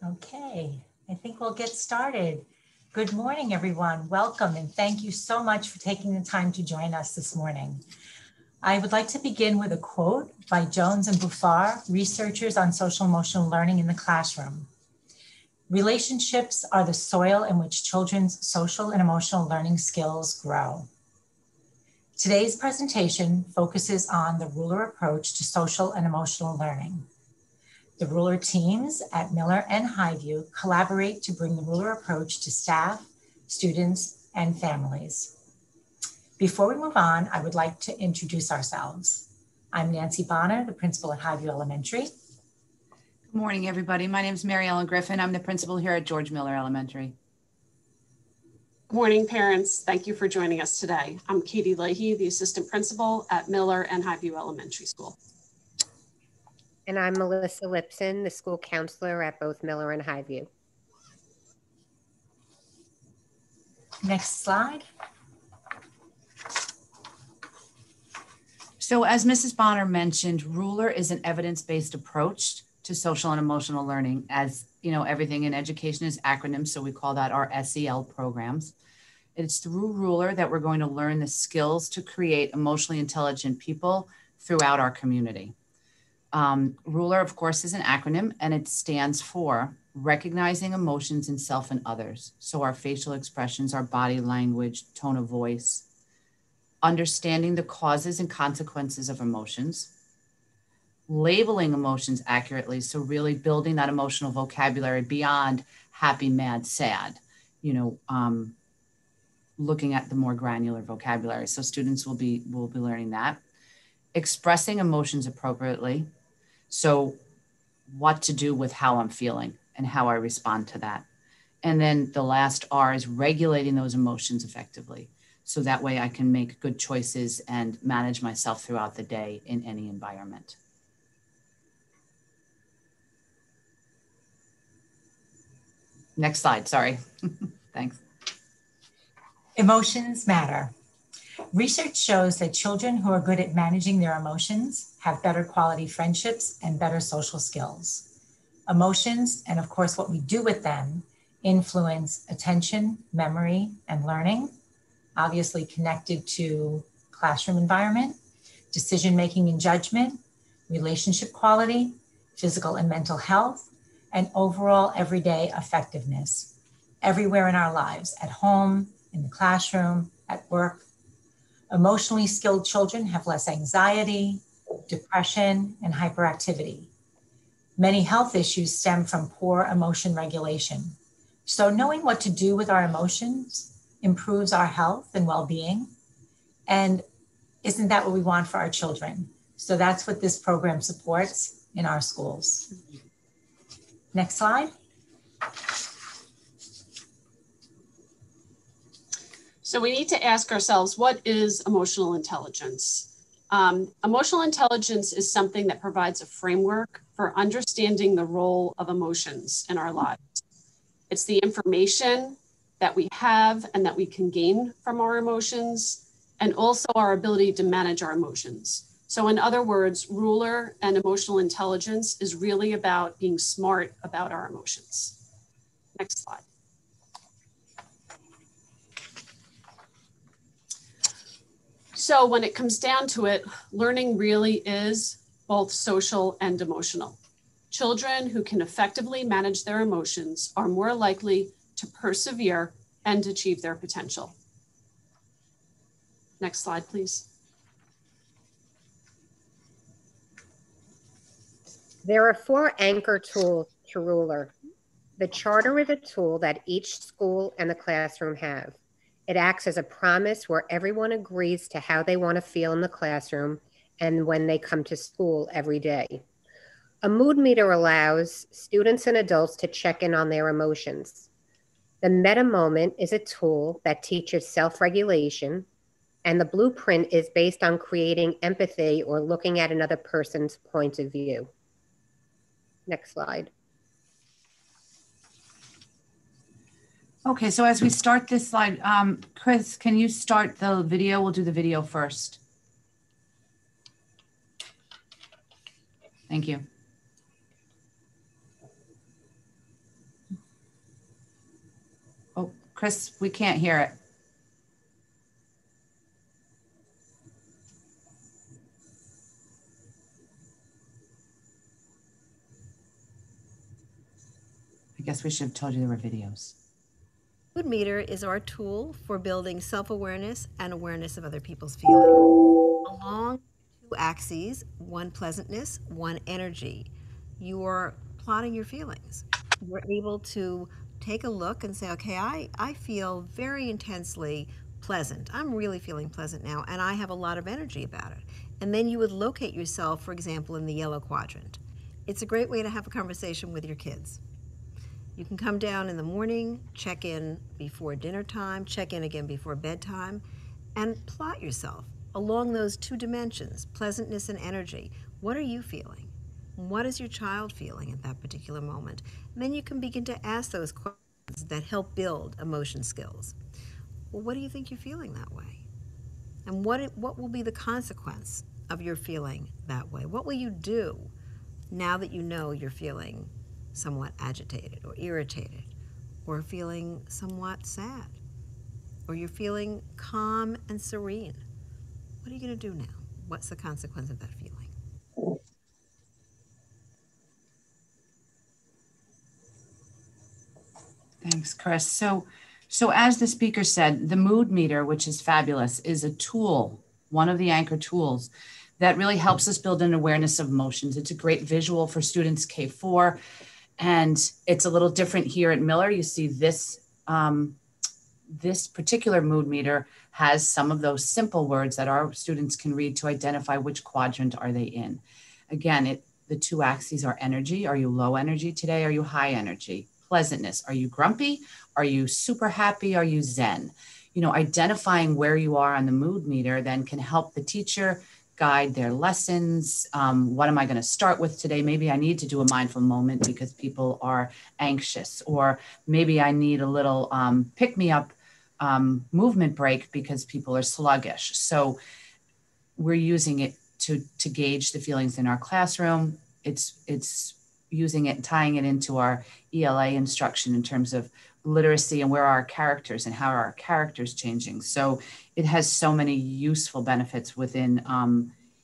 Okay, I think we'll get started. Good morning, everyone. Welcome, and thank you so much for taking the time to join us this morning. I would like to begin with a quote by Jones and Buffar, researchers on social emotional learning in the classroom. Relationships are the soil in which children's social and emotional learning skills grow. Today's presentation focuses on the ruler approach to social and emotional learning. The ruler teams at Miller and Highview collaborate to bring the ruler approach to staff, students, and families. Before we move on, I would like to introduce ourselves. I'm Nancy Bonner, the principal at Highview Elementary. Good morning, everybody. My name is Mary Ellen Griffin. I'm the principal here at George Miller Elementary. Good morning, parents. Thank you for joining us today. I'm Katie Leahy, the assistant principal at Miller and Highview Elementary School. And I'm Melissa Lipson, the school counselor at both Miller and Highview. Next slide. So as Mrs. Bonner mentioned, ruler is an evidence-based approach to social and emotional learning. As you know, everything in education is acronyms, so we call that our SEL programs. It's through ruler that we're going to learn the skills to create emotionally intelligent people throughout our community. Ruler, of course, is an acronym, and it stands for recognizing emotions in self and others. So our facial expressions, our body language, tone of voice, understanding the causes and consequences of emotions, labeling emotions accurately. So really building that emotional vocabulary beyond happy, mad, sad, looking at the more granular vocabulary. So students will be learning that. Expressing emotions appropriately. So what to do with how I'm feeling and how I respond to that. And then the last R is regulating those emotions effectively. So that way I can make good choices and manage myself throughout the day in any environment. Next slide, sorry. Thanks. Emotions matter. Research shows that children who are good at managing their emotions have better quality friendships and better social skills. Emotions, and of course what we do with them, influence attention, memory, and learning, obviously connected to classroom environment, decision-making and judgment, relationship quality, physical and mental health, and overall everyday effectiveness, everywhere in our lives, at home, in the classroom, at work. Emotionally skilled children have less anxiety, depression, and hyperactivity. Many health issues stem from poor emotion regulation. So knowing what to do with our emotions improves our health and well-being. And isn't that what we want for our children? So that's what this program supports in our schools. Next slide. So we need to ask ourselves, what is emotional intelligence? Emotional intelligence is something that provides a framework for understanding the role of emotions in our lives. It's the information that we have and that we can gain from our emotions, and also our ability to manage our emotions. So in other words, ruler and emotional intelligence is really about being smart about our emotions. Next slide. So when it comes down to it, learning really is both social and emotional. Children who can effectively manage their emotions are more likely to persevere and achieve their potential. Next slide, please. There are 4 anchor tools to ruler. The charter is a tool that each school and the classroom have. It acts as a promise where everyone agrees to how they want to feel in the classroom and when they come to school every day. A mood meter allows students and adults to check in on their emotions. The meta moment is a tool that teaches self-regulation, and the blueprint is based on creating empathy or looking at another person's point of view. Next slide. Okay, so as we start this slide, Chris, can you start the video? We'll do the video first. Thank you. Chris, we can't hear it. I guess we should have told you there were videos. Mood meter is our tool for building self-awareness and awareness of other people's feelings. Along two axes, one pleasantness, one energy, you are plotting your feelings. You're able to take a look and say, okay, I feel very intensely pleasant. I'm really feeling pleasant now, and I have a lot of energy about it. And then you would locate yourself, for example, in the yellow quadrant. It's a great way to have a conversation with your kids. You can come down in the morning, check in before dinner time, check in again before bedtime, and plot yourself along those two dimensions, pleasantness and energy. What are you feeling? What is your child feeling at that particular moment? And then you can begin to ask those questions that help build emotion skills. Well, what do you think you're feeling that way? And what will be the consequence of your feeling that way? What will you do now that you know you're feeling somewhat agitated or irritated, or feeling somewhat sad, or you're feeling calm and serene? What are you going to do now? What's the consequence of that feeling? Thanks, Chris. So as the speaker said, the mood meter, which is fabulous, is a tool, one of the anchor tools that really helps us build an awareness of emotions. It's a great visual for students K-4. And it's a little different here at Miller. You see this, this particular mood meter has some of those simple words that our students can read to identify which quadrant are they in. Again, the two axes are energy. Are you low energy today? Are you high energy? Pleasantness. Are you grumpy? Are you super happy? Are you zen? You know, identifying where you are on the mood meter then can help the teacher guide their lessons. What am I going to start with today? Maybe I need to do a mindful moment because people are anxious, or maybe I need a little pick-me-up movement break because people are sluggish. So we're using it to gauge the feelings in our classroom. It's using it and tying it into our ELA instruction in terms of literacy and where are our characters and how are our characters changing. So it has so many useful benefits within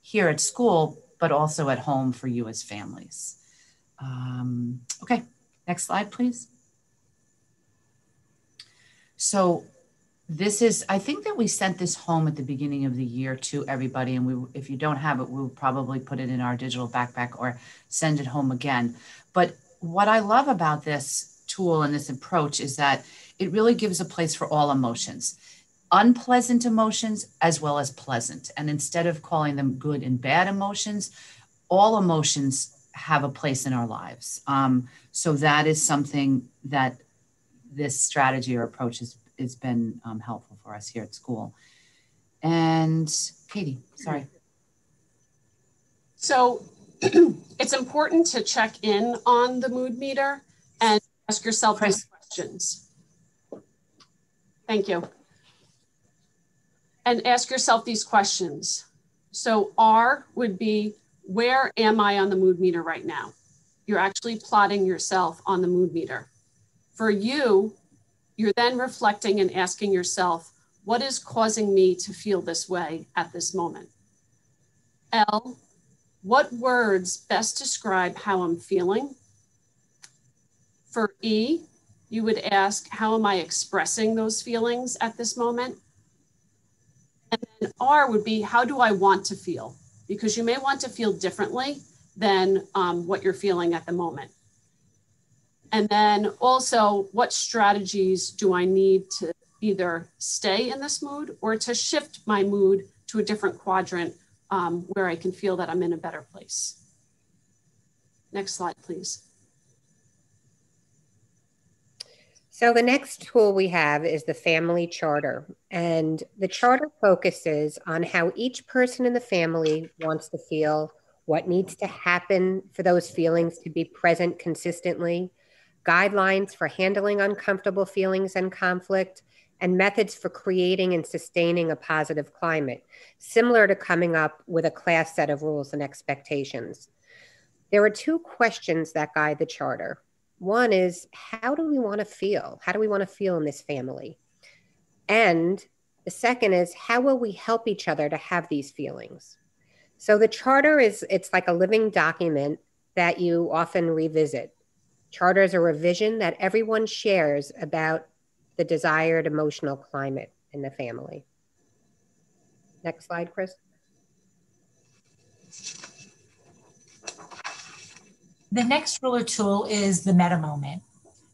here at school, but also at home for you as families. Okay, next slide, please. So this is, I think that we sent this home at the beginning of the year to everybody. And if you don't have it, we'll probably put it in our digital backpack or send it home again. But what I love about this tool and this approach is that it really gives a place for all emotions, unpleasant emotions as well as pleasant. And instead of calling them good and bad emotions, all emotions have a place in our lives. So that is something that this strategy or approach has been helpful for us here at school. And Katie, sorry. So it's important to check in on the mood meter and ask yourself these questions. Thank you. And ask yourself these questions. So R would be, where am I on the mood meter right now? You're actually plotting yourself on the mood meter. For you, you're then reflecting and asking yourself, what is causing me to feel this way at this moment? L, what words best describe how I'm feeling? For E, you would ask, how am I expressing those feelings at this moment? And then R would be, how do I want to feel? Because you may want to feel differently than what you're feeling at the moment. And then also, what strategies do I need to either stay in this mood or to shift my mood to a different quadrant where I can feel that I'm in a better place? Next slide, please. So the next tool we have is the family charter. And the charter focuses on how each person in the family wants to feel, what needs to happen for those feelings to be present consistently, guidelines for handling uncomfortable feelings and conflict, and methods for creating and sustaining a positive climate, similar to coming up with a class set of rules and expectations. There are two questions that guide the charter. One is, how do we want to feel? How do we want to feel in this family? And the second is, how will we help each other to have these feelings? So the charter it's like a living document that you often revisit. Charters are a vision that everyone shares about the desired emotional climate in the family. Next slide, Chris. The next ruler tool is the meta moment.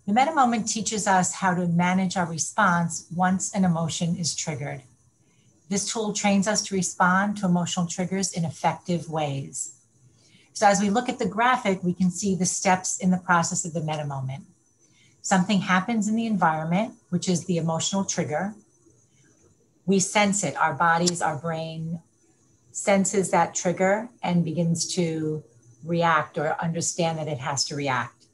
The meta moment teaches us how to manage our response once an emotion is triggered. This tool trains us to respond to emotional triggers in effective ways. So as we look at the graphic, we can see the steps in the process of the meta moment. Something happens in the environment, which is the emotional trigger. We sense it, our bodies, our brain senses that trigger and begins to react or understand that it has to react.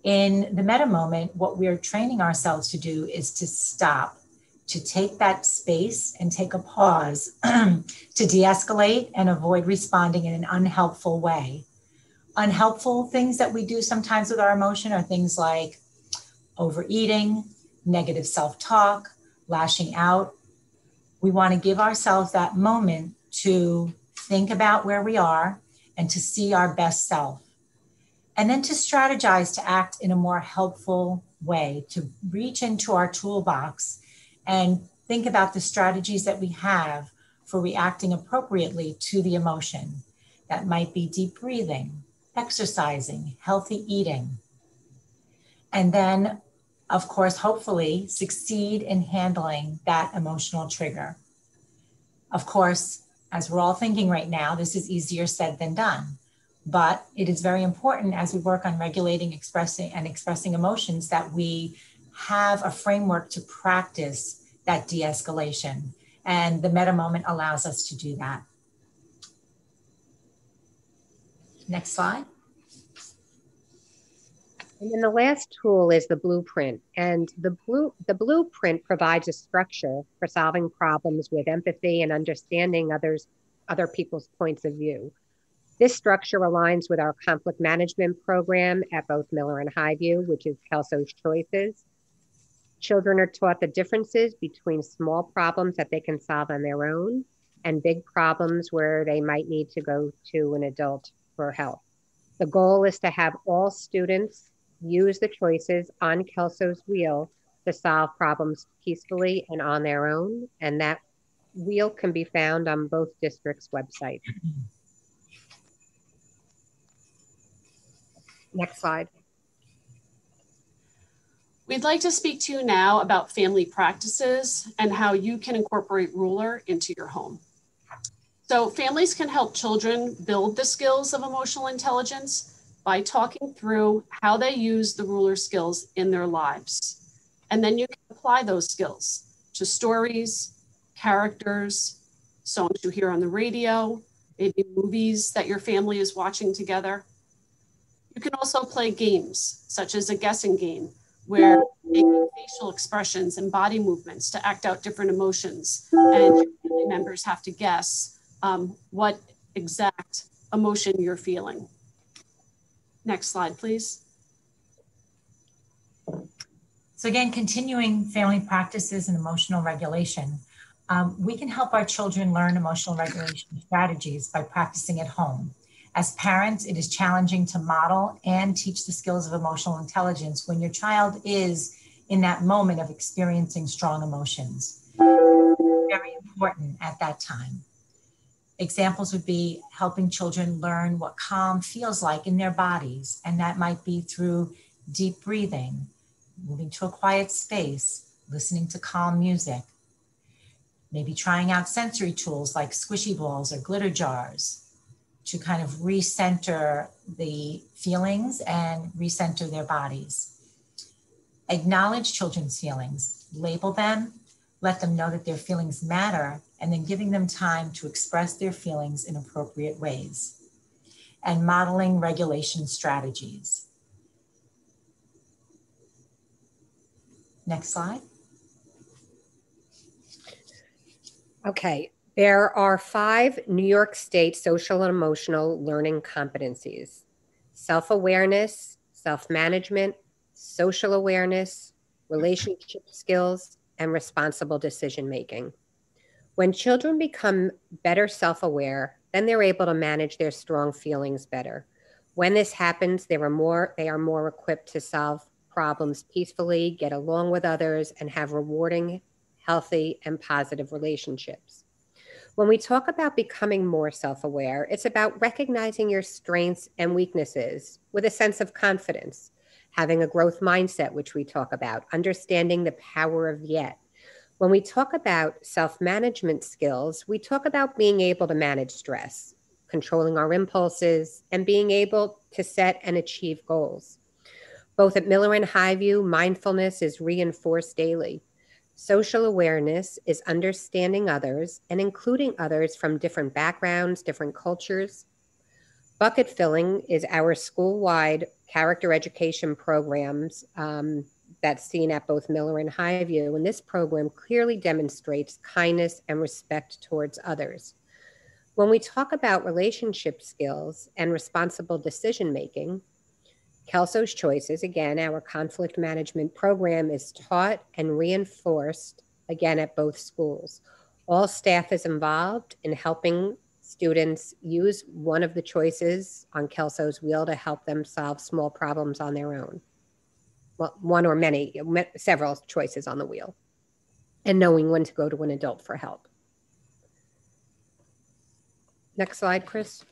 In the meta moment, what we're training ourselves to do is to stop, to take that space and take a pause to de-escalate and avoid responding in an unhelpful way. Unhelpful things that we do sometimes with our emotion are things like overeating, negative self-talk, lashing out. We want to give ourselves that moment to think about where we are and to see our best self. And then to strategize to act in a more helpful way, to reach into our toolbox and think about the strategies that we have for reacting appropriately to the emotion. That might be deep breathing, exercising, healthy eating. And then, of course, hopefully succeed in handling that emotional trigger. Of course, as we're all thinking right now, this is easier said than done. But it is very important as we work on regulating, expressing emotions that we have a framework to practice that de-escalation. And the meta moment allows us to do that. Next slide. And then the last tool is the blueprint. And the blueprint provides a structure for solving problems with empathy and understanding other people's points of view. This structure aligns with our conflict management program at both Miller and Highview, which is Kelso's Choices. Children are taught the differences between small problems that they can solve on their own and big problems where they might need to go to an adult for help. The goal is to have all students use the choices on Kelso's wheel to solve problems peacefully and on their own. And that wheel can be found on both districts' websites. Next slide. We'd like to speak to you now about family practices and how you can incorporate Ruler into your home. So families can help children build the skills of emotional intelligence by talking through how they use the Ruler skills in their lives. And then you can apply those skills to stories, characters, songs you hear on the radio, maybe movies that your family is watching together. You can also play games, such as a guessing game, where making facial expressions and body movements to act out different emotions. And your family members have to guess what exact emotion you're feeling. Next slide, please. So again, continuing family practices and emotional regulation, we can help our children learn emotional regulation strategies by practicing at home. As parents, it is challenging to model and teach the skills of emotional intelligence when your child is in that moment of experiencing strong emotions. Very important at that time. Examples would be helping children learn what calm feels like in their bodies, and that might be through deep breathing, moving to a quiet space, listening to calm music, maybe trying out sensory tools like squishy balls or glitter jars to kind of recenter the feelings and recenter their bodies. Acknowledge children's feelings, label them, let them know that their feelings matter, and then giving them time to express their feelings in appropriate ways. And modeling regulation strategies. Next slide. Okay, there are 5 New York State social and emotional learning competencies: self-awareness, self-management, social awareness, relationship skills, and responsible decision-making. When children become better self-aware, then they're able to manage their strong feelings better. When this happens, they are more equipped to solve problems peacefully, get along with others, and have rewarding, healthy, and positive relationships. When we talk about becoming more self-aware, it's about recognizing your strengths and weaknesses with a sense of confidence, having a growth mindset, which we talk about, understanding the power of yet. When we talk about self-management skills, we talk about being able to manage stress, controlling our impulses, and being able to set and achieve goals. Both at Miller and Highview, mindfulness is reinforced daily. Social awareness is understanding others and including others from different backgrounds, different cultures. Bucket filling is our school-wide character education programs that's seen at both Miller and Highview, and this program clearly demonstrates kindness and respect towards others. When we talk about relationship skills and responsible decision-making, Kelso's Choices, again, our conflict management program, is taught and reinforced, again, at both schools. All staff is involved in helping students use one of the choices on Kelso's wheel to help them solve small problems on their own. Well, one or several choices on the wheel, and knowing when to go to an adult for help. Next slide, Chris.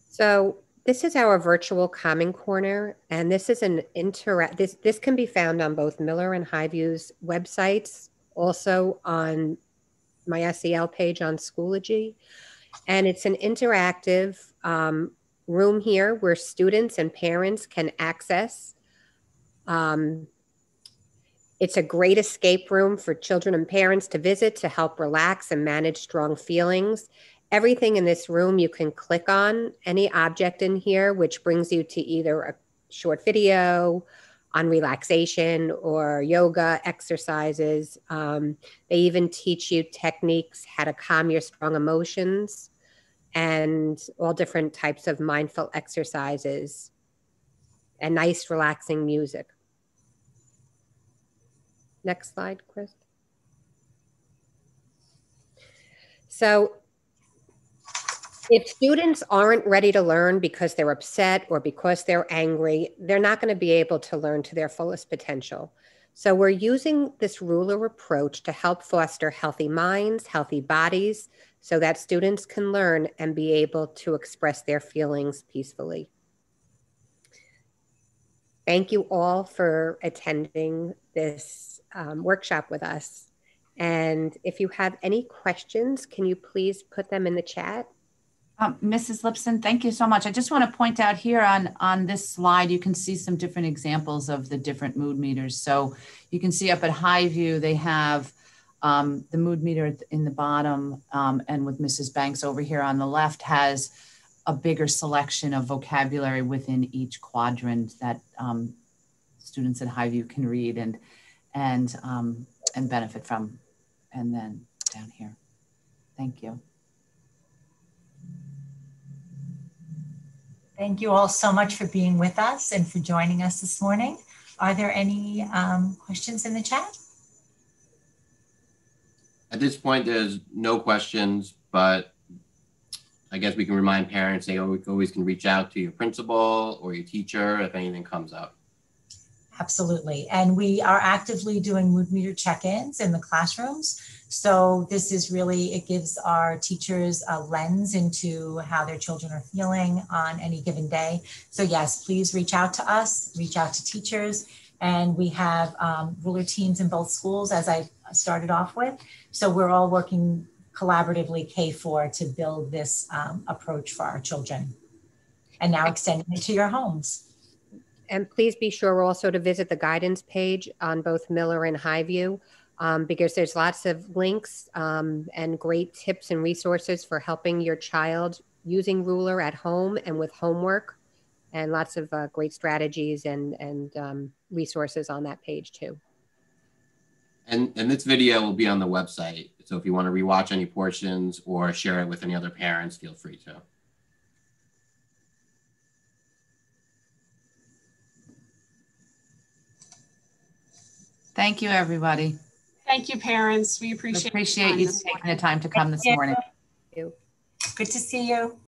So this is our virtual Calming Corner, and this is this can be found on both Miller and Highview's websites, also on my SEL page on Schoology. And it's an interactive room here where students and parents can access. It's a great escape room for children and parents to visit to help relax and manage strong feelings. Everything in this room you can click on any object in here, which brings you to either a short video on relaxation or yoga exercises. They even teach you techniques, how to calm your strong emotions, and all different types of mindful exercises and nice relaxing music. Next slide, Chris. So if students aren't ready to learn because they're upset or because they're angry, they're not going to be able to learn to their fullest potential. So we're using this ruler approach to help foster healthy minds, healthy bodies, so that students can learn and be able to express their feelings peacefully. Thank you all for attending this workshop with us. And if you have any questions, can you please put them in the chat? Mrs. Lipson, thank you so much. I just want to point out here on this slide, you can see some different examples of the different mood meters. So you can see up at Highview, they have the mood meter in the bottom, and with Mrs. Banks over here on the left has a bigger selection of vocabulary within each quadrant that students at Highview can read and benefit from. And then down here. Thank you. Thank you all so much for being with us and for joining us this morning. Are there any questions in the chat? At this point, there's no questions, but I guess we can remind parents they always can reach out to your principal or your teacher if anything comes up. Absolutely. And we are actively doing mood meter check-ins in the classrooms. So this is really, it gives our teachers a lens into how their children are feeling on any given day. So yes, please reach out to us, reach out to teachers. And we have ruler teams in both schools, as I started off with. So we're all working collaboratively, K-4, to build this approach for our children. And now extending it to your homes. And please be sure also to visit the guidance page on both Miller and Highview, because there's lots of links and great tips and resources for helping your child using ruler at home and with homework, and lots of great strategies and resources on that page too. And this video will be on the website. So if you want to rewatch any portions or share it with any other parents, feel free to. Thank you, everybody. Thank you, parents. We appreciate You taking the time to come this morning. Good to see you.